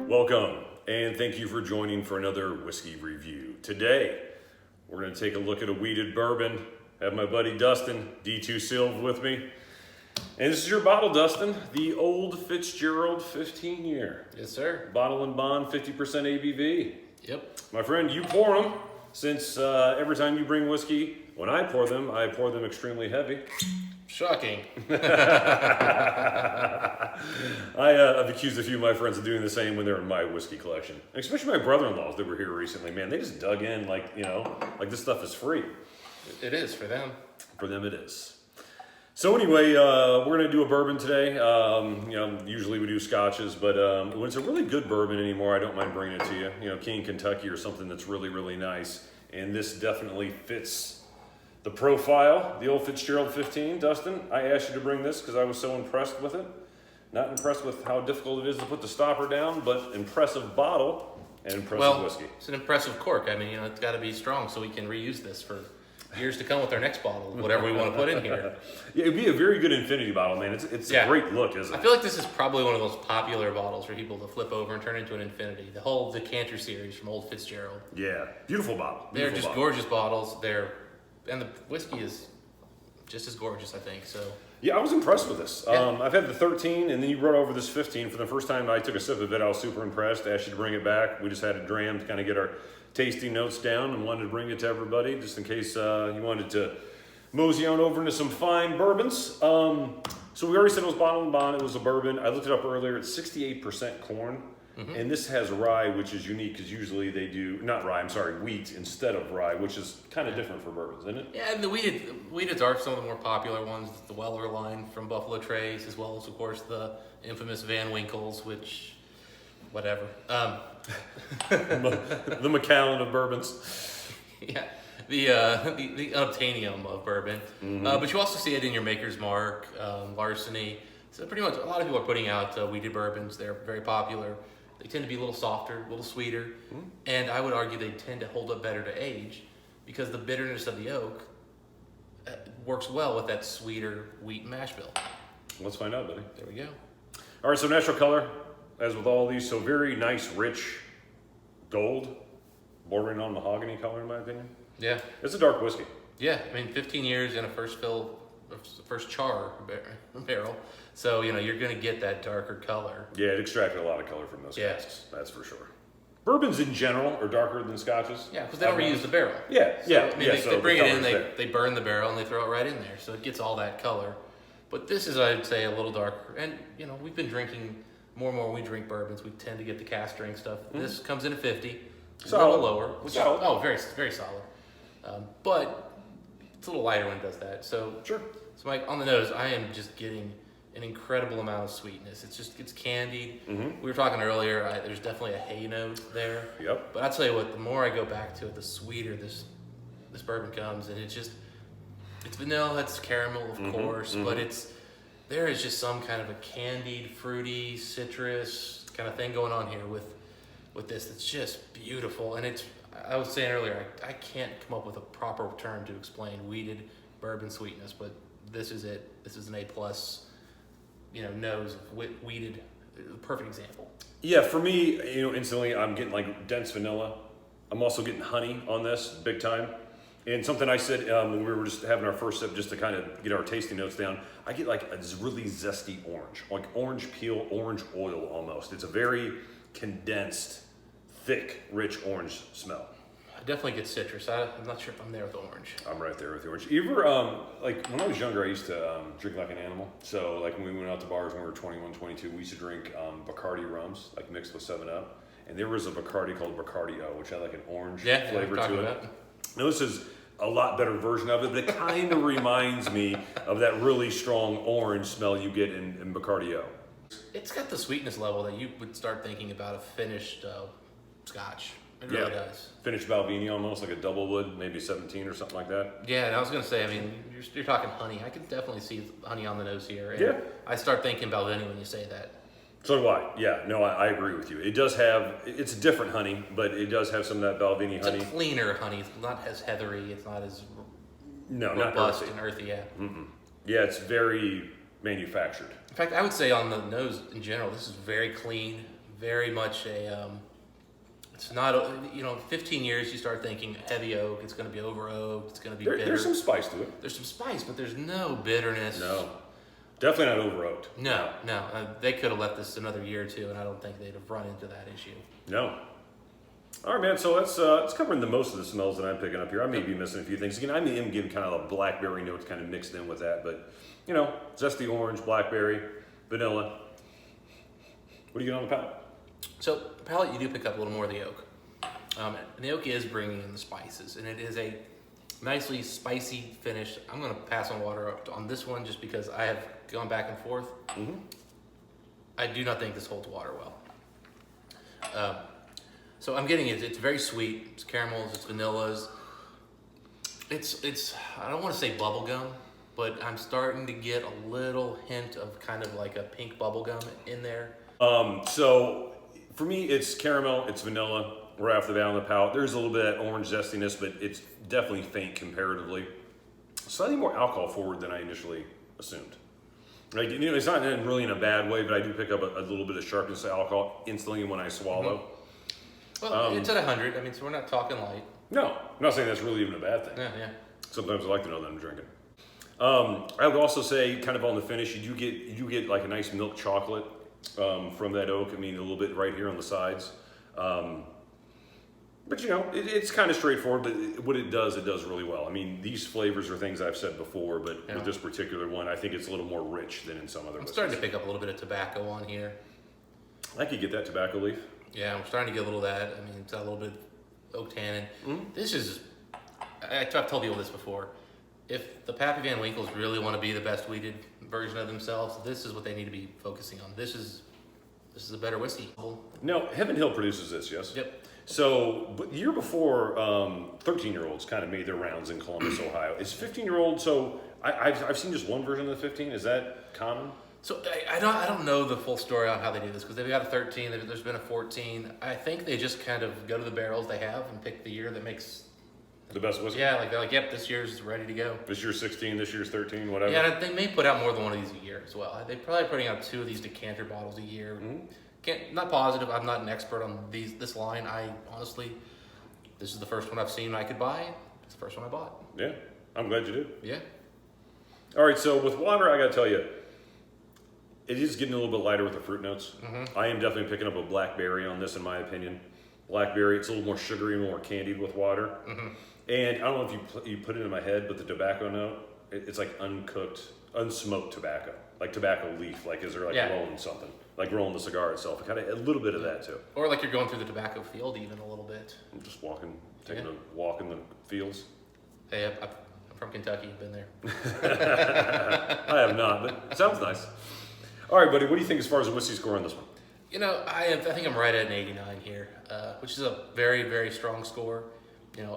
Welcome, and thank you for joining for another whiskey review. Today, we're going to take a look at a wheated bourbon. I have my buddy Dustin, D2 Silv, with me. And this is your bottle, Dustin, the Old Fitzgerald 15-year. Yes, sir. Bottle and bond, 50% ABV. Yep. My friend, you pour them, since every time you bring whiskey, when I pour them extremely heavy. Shocking. I've accused a few of my friends of doing the same when they're in my whiskey collection. And especially my brother-in-laws that were here recently. Man, they just dug in like this stuff is free. It is for them. For them it is. So anyway, we're going to do a bourbon today. Usually we do scotches, but when it's a really good bourbon anymore, I don't mind bringing it to you. King Kentucky or something that's really, really nice. And this definitely fits the profile, the Old Fitzgerald 15. Dustin, I asked you to bring this because I was so impressed with it. Not impressed with how difficult it is to put the stopper down, but impressive bottle and impressive whiskey. It's an impressive cork. I mean, it's got to be strong so we can reuse this for years to come with our next bottle, whatever we want to put in here. Yeah, it'd be a very good infinity bottle, man. It's a great look, isn't it? I feel like this is probably one of those popular bottles for people to flip over and turn into an infinity. The whole decanter series from Old Fitzgerald. Yeah, beautiful bottle. They're just gorgeous bottles. And the whiskey is just as gorgeous, I think. So yeah, I was impressed with this. Yeah. I've had the 13, and then you brought over this 15. For the first time I took a sip of it, I was super impressed. I asked you to bring it back. We just had a dram to kind of get our tasting notes down and wanted to bring it to everybody just in case you wanted to mosey on over into some fine bourbons. So we already said it was bottle and bond. It was a bourbon. I looked it up earlier. It's 68% corn. Mm-hmm. And this has rye, which is unique because usually they do, wheat instead of rye, which is kind of different for bourbons, isn't it? yeah, and the wheated are some of the more popular ones. The Weller line from Buffalo Trace, as well as, of course, the infamous Van Winkles, which, whatever. The Macallan of bourbons. Yeah, the unobtainium of bourbon. Mm-hmm. But you also see it in your Maker's Mark, Larceny. So pretty much a lot of people are putting out wheated bourbons. They're very popular. They tend to be a little softer, a little sweeter, and I would argue they tend to hold up better to age because the bitterness of the oak works well with that sweeter wheat mash bill. Let's find out, buddy. There we go. All right, so natural color, as with all these, so very nice, rich gold, bordering on mahogany color, in my opinion. Yeah. It's a dark whiskey. Yeah, I mean, 15 years in a first char barrel. So, you're going to get that darker color. Yeah, it extracted a lot of color from those casks, that's for sure. Bourbons in general are darker than scotches. Yeah, because they don't reuse the barrel. Yeah. They bring it in, they burn the barrel, and they throw it right in there. So it gets all that color. But this is, I'd say, a little darker. And, we've been drinking more and more when we drink bourbons. We tend to get the cask strength stuff. This comes in at 50. Solid. A little lower. Solid. Very, very solid. But it's a little lighter when it does that. So, Sure. So, Mike, on the nose, I am just getting an incredible amount of sweetness. It's candied. Mm-hmm. We were talking earlier, there's definitely a hay note there. Yep. But I'll tell you what, the more I go back to it, the sweeter this bourbon comes. And it's vanilla, it's caramel, of course, but there is just some kind of a candied, fruity, citrus kind of thing going on here with this. It's just beautiful. And I was saying earlier, I can't come up with a proper term to explain wheated bourbon sweetness, but this is it. This is an A+, nose of wheated, perfect example. Yeah, for me, instantly I'm getting like dense vanilla. I'm also getting honey on this, big time. And something I said when we were just having our first sip, just to kind of get our tasting notes down, I get like a really zesty orange, like orange peel, orange oil almost. It's a very condensed, thick, rich orange smell. I definitely get citrus. I'm not sure if I'm there with orange. I'm right there with the orange. You ever, like when I was younger, I used to drink like an animal. So like when we went out to bars when we were 21, 22, we used to drink Bacardi rums, like mixed with 7-Up. And there was a Bacardi called Bacardi O, which had like an orange flavor to it. Now this is a lot better version of it, but it kind of reminds me of that really strong orange smell you get in Bacardi O. It's got the sweetness level that you would start thinking about a finished scotch. It really does. Finished Balvenie almost, like a double wood, maybe 17 or something like that. Yeah, and I was going to say, I mean, you're talking honey. I can definitely see honey on the nose here. And I start thinking Balvenie when you say that. So do I. Yeah, no, I agree with you. It does have, it's a different honey, but it does have some of that Balvenie honey. It's a cleaner honey. It's not as heathery. It's not as robust and earthy. Yeah. Mm-mm. Yeah, it's very manufactured. In fact, I would say on the nose in general, this is very clean, very much a. It's not, 15 years you start thinking heavy oak, it's going to be over oak, it's going to be bitter. There's some spice to it. There's some spice, but there's no bitterness. No. Definitely not over oaked. No. They could have let this another year or two, and I don't think they'd have run into that issue. No. All right, man. So that's covering the most of the smells that I'm picking up here. I may be missing a few things. Again, I may am getting kind of a blackberry notes kind of mixed in with that, but zesty orange, blackberry, vanilla. What do you get on the palate? So, palate, you do pick up a little more of the oak. And the oak is bringing in the spices, and it is a nicely spicy finish. I'm going to pass on water on this one just because I have gone back and forth. Mm-hmm. I do not think this holds water well. So I'm getting it. It's very sweet. It's caramels. It's vanillas. It's. I don't want to say bubble gum, but I'm starting to get a little hint of kind of like a pink bubble gum in there. So for me, it's caramel. It's vanilla. Right off the bat on the palate. There's a little bit of that orange zestiness, but it's definitely faint comparatively. Slightly more alcohol forward than I initially assumed. Like, it's not really in a bad way, but I do pick up a little bit of sharpness of alcohol instantly when I swallow. Mm-hmm. Well, it's at 100. I mean, so we're not talking light. No, I'm not saying that's really even a bad thing. Yeah. Sometimes I like to know that I'm drinking. I would also say, kind of on the finish, you do get like a nice milk chocolate from that oak. I mean, a little bit right here on the sides. But it's kind of straightforward, but what it does really well. I mean, these flavors are things I've said before, but with this particular one, I think it's a little more rich than in some other. I'm starting to pick up a little bit of tobacco on here. I could get that tobacco leaf. Yeah, I'm starting to get a little of that. I mean, it's got a little bit of oak tannin. Mm-hmm. This is, I've told people this before. If the Pappy Van Winkles really want to be the best wheated version of themselves, this is what they need to be focusing on. This is a better whiskey. No, Heaven Hill produces this, yes? Yep. So, but the year before, 13-year-olds kind of made their rounds in Columbus, Ohio. Is 15-year-old, so I've seen just one version of the 15. Is that common? So I don't know the full story on how they do this because they've got a 13, there's been a 14. I think they just kind of go to the barrels they have and pick the year that makes the best whiskey. Yeah, like they're like, yep, this year's ready to go. This year's 16, this year's 13, whatever. Yeah, and they may put out more than one of these a year as well. They're probably putting out 2 of these decanter bottles a year. Mm-hmm. Not positive. I'm not an expert on this line. I honestly, this is the first one I've seen I could buy. It's the first one I bought. Yeah, I'm glad you did. Yeah. All right, so with water, I got to tell you, it is getting a little bit lighter with the fruit notes. Mm-hmm. I am definitely picking up a blackberry on this, in my opinion. Blackberry, it's a little more sugary, more candied with water. Mm-hmm. And I don't know if you put it in my head, but the tobacco note, it's like uncooked, unsmoked tobacco, like tobacco leaf. Like, is there rolling something, like rolling the cigar itself? Kind of a little bit of that too. Or like you're going through the tobacco field even a little bit. I'm just taking a walk in the fields. Hey, I'm from Kentucky. Been there. I have not, but it sounds nice. All right, buddy. What do you think as far as a whiskey score on this one? I think I'm right at an 89 here, which is a very, very strong score.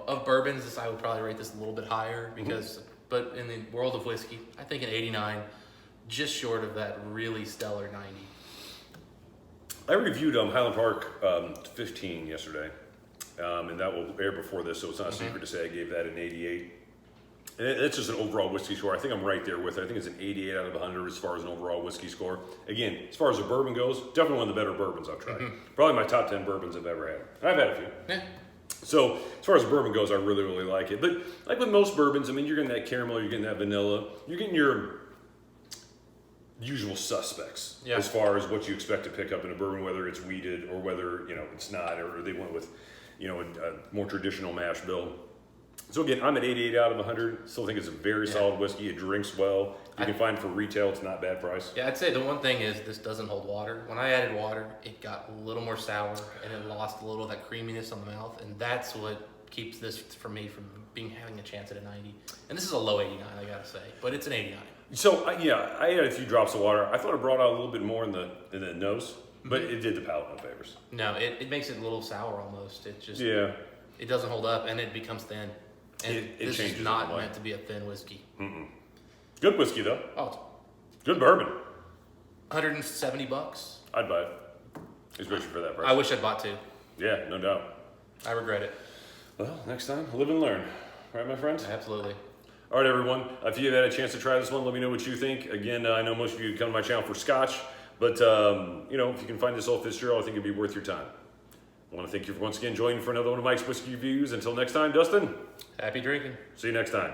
Of bourbons, I would probably rate this a little bit higher because, but in the world of whiskey, I think an 89, just short of that really stellar 90. I reviewed Highland Park 15 yesterday, and that will air before this, so it's not a secret to say I gave that an 88. And it's just an overall whiskey score. I think I'm right there with it. I think it's an 88 out of 100 as far as an overall whiskey score. Again, as far as a bourbon goes, definitely one of the better bourbons I've tried. Probably my top 10 bourbons I've ever had. And I've had a few. Yeah. So as far as bourbon goes, I really, really like it. But like with most bourbons, I mean, you're getting that caramel, you're getting that vanilla, you're getting your usual suspects as far as what you expect to pick up in a bourbon, whether it's wheated or whether it's not, or they went with a more traditional mash bill. So again, I'm at 88 out of 100. Still think it's a very solid whiskey. It drinks well. You can find it for retail. It's not bad price. Yeah, I'd say the one thing is this doesn't hold water. When I added water, it got a little more sour and it lost a little of that creaminess on the mouth, and that's what keeps this for me from having a chance at a 90. And this is a low 89, I gotta say, but it's an 89. So I added a few drops of water. I thought it brought out a little bit more in the nose, but it did the palate no favors. No, it makes it a little sour almost. It just it doesn't hold up and it becomes thin. And it this changes is not meant to be a thin whiskey. Mm-mm. Good whiskey though. Oh, good bourbon. $170. I'd buy it. Especially for that price. I wish I'd bought 2. Yeah, no doubt. I regret it. Well, next time, live and learn. Right, my friends? Absolutely. All right, everyone. If you've had a chance to try this one, let me know what you think. Again, I know most of you come to my channel for Scotch. But you know, if you can find this Old Fitzgerald, I think it'd be worth your time. I want to thank you for once again joining for another one of Mike's Whiskey Reviews. Until next time, Dustin. Happy drinking. See you next time.